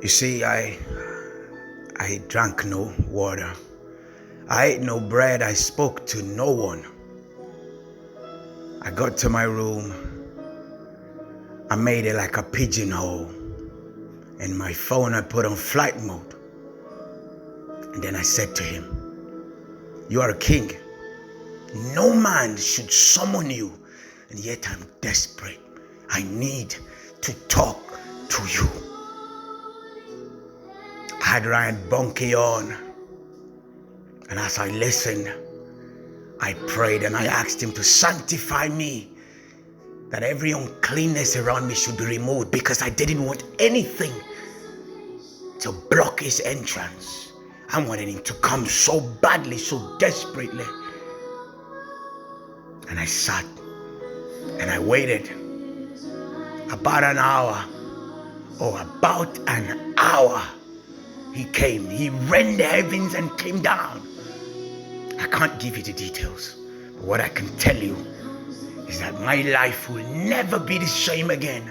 You see, I drank no water. I ate no bread. I spoke to no one. I got to my room. I made it like a pigeonhole. And my phone I put on flight mode. And then I said to him, "You are a king. No man should summon you. And yet I'm desperate. I need to talk to you." I had Ryan Bunky on. And as I listened, I prayed and I asked him to sanctify me, that every uncleanness around me should be removed, because I didn't want anything to block his entrance. I wanted him to come so badly, so desperately. And I sat and I waited about an hour. About an hour. He came. He rent the heavens and came down. I can't give you the details. But what I can tell you is that my life will never be the same again.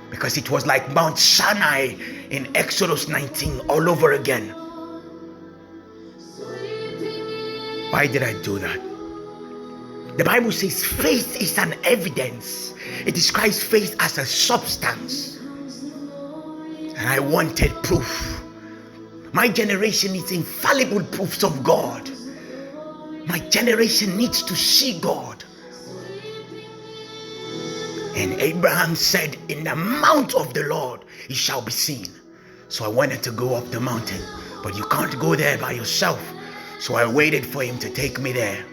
Because it was like Mount Sinai in Exodus 19 all over again. Why did I do that? The Bible says faith is an evidence. It describes faith as a substance. And I wanted proof. My generation needs infallible proofs of God. My generation needs to see God. And Abraham said, "In the mount of the Lord, he shall be seen." So I wanted to go up the mountain. But you can't go there by yourself. So I waited for him to take me there.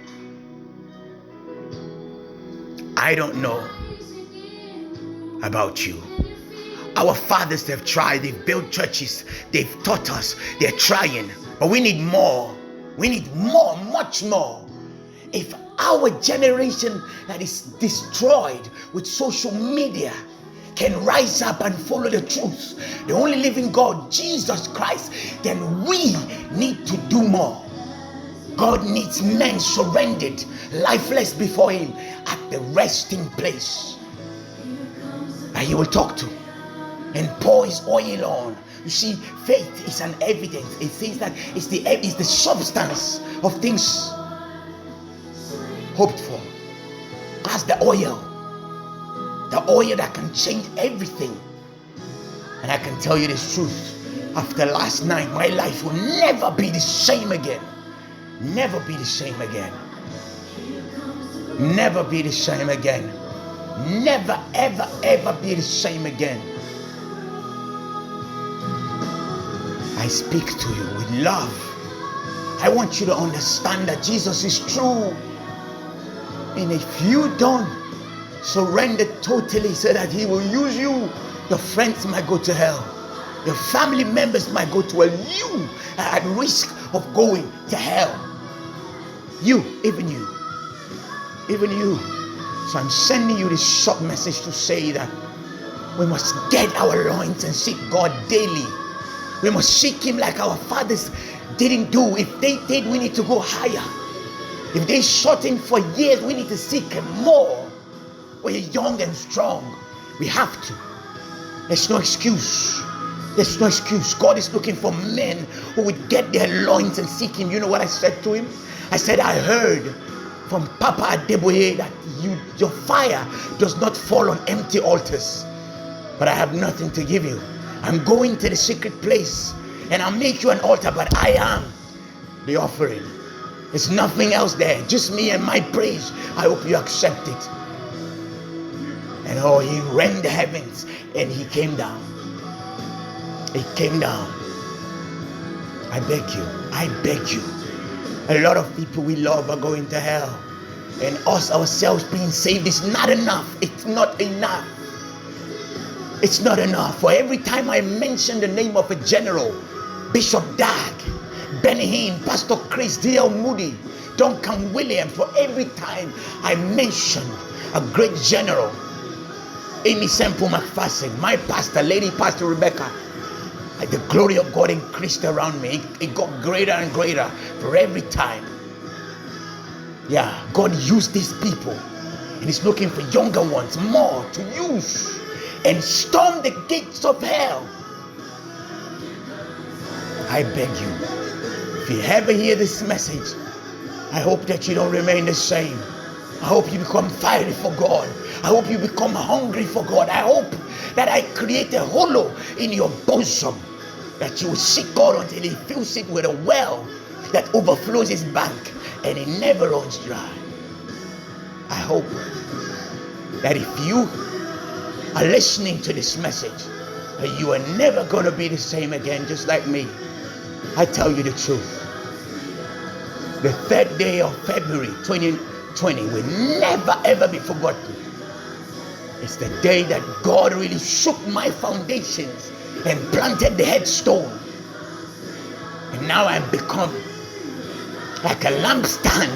I don't know about you. Our fathers have tried. They've built churches. They've taught us. They're trying. But we need more. We need more, much more. If our generation that is destroyed with social media can rise up and follow the truth, the only living God, Jesus Christ, then we need to do more. God needs men surrendered, lifeless before him, at the resting place that he will talk to and pour his oil on. You see, faith is an evidence. It says that it's the substance of things hoped for. That's the oil that can change everything. And I can tell you this truth. After last night, my life will never be the same again. Never be the same again. Never be the same again. Never, ever, ever be the same again. I speak to you with love. I want you to understand that Jesus is true. And if you don't surrender totally so that he will use you, your friends might go to hell. Your family members might go to hell. You are at risk of going to hell. You, even you. Even you. So I'm sending you this short message to say that we must get our loins and seek God daily. We must seek him like our fathers didn't do. If they did, we need to go higher. If they sought him for years, we need to seek him more. We're young and strong. We have to. There's no excuse. There's no excuse. God is looking for men who would get their loins and seek him. You know what I said to him? I said, I heard from Papa Adeboye that your fire does not fall on empty altars. But I have nothing to give you. I'm going to the secret place and I'll make you an altar, but I am the offering. There's nothing else there, just me and my praise. I hope you accept it. And he rent the heavens and he came down. He came down. I beg you. A lot of people we love are going to hell. And us ourselves being saved is not enough. It's not enough. It's not enough. For every time I mention the name of a general, Bishop Dag, Benny Hinn, Pastor Chris, D.L. Moody, Duncan Williams, for every time I mention a great general, Amy Semple McPherson, my pastor, Lady Pastor Rebecca, the glory of God increased around me. It got greater and greater for every time. Yeah, God used these people and he's looking for younger ones, more to use and storm the gates of hell. I beg you, if you ever hear this message, I hope that you don't remain the same. I hope you become fiery for God. I hope you become hungry for God. I hope that I create a hollow in your bosom, that you will seek God until He fills it with a well that overflows His bank and it never runs dry. I hope that if you are listening to this message, that you are never going to be the same again, just like me. I tell you the truth. The 3rd day of February 2020 will never ever be forgotten. It's the day that God really shook my foundations and planted the headstone. And now I've become like a lampstand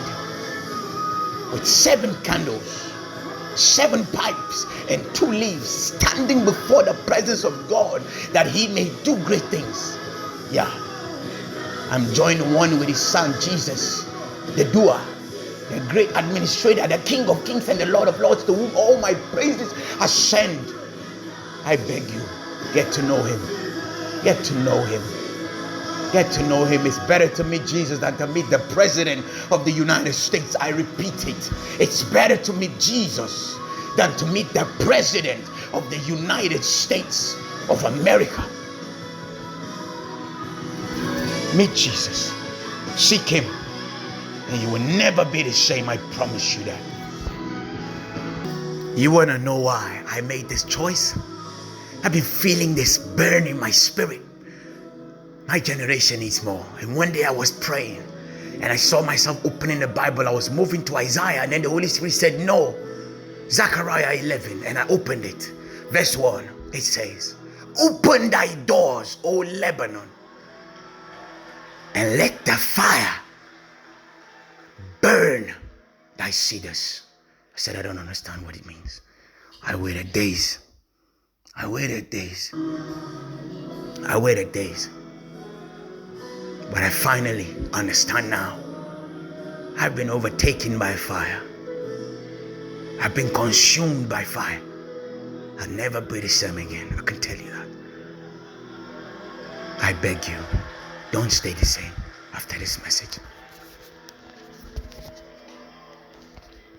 with 7 candles, 7 pipes, and 2 leaves, standing before the presence of God, that He may do great things. Yeah, I'm joined one with His Son Jesus, the doer, the great administrator, the King of Kings and the Lord of Lords, to whom all my praises ascend. I beg you, get to know Him. Get to know Him. Get to know Him. It's better to meet Jesus than to meet the President of the United States. I repeat it. It's better to meet Jesus than to meet the President of the United States of America. Meet Jesus. Seek Him. And you will never be the same. I promise you that. You want to know why I made this choice? I've been feeling this burn in my spirit. My generation needs more. And one day I was praying and I saw myself opening the Bible. I was moving to Isaiah, and then the Holy Spirit said, no, Zechariah 11. And I opened it. Verse 1, it says, open thy doors, O Lebanon, and let the fire burn thy cedars. I said, I don't understand what it means. I waited days. I waited days. But I finally understand now. I've been overtaken by fire. I've been consumed by fire. I'll never be the same again. I can tell you that. I beg you, don't stay the same after this message.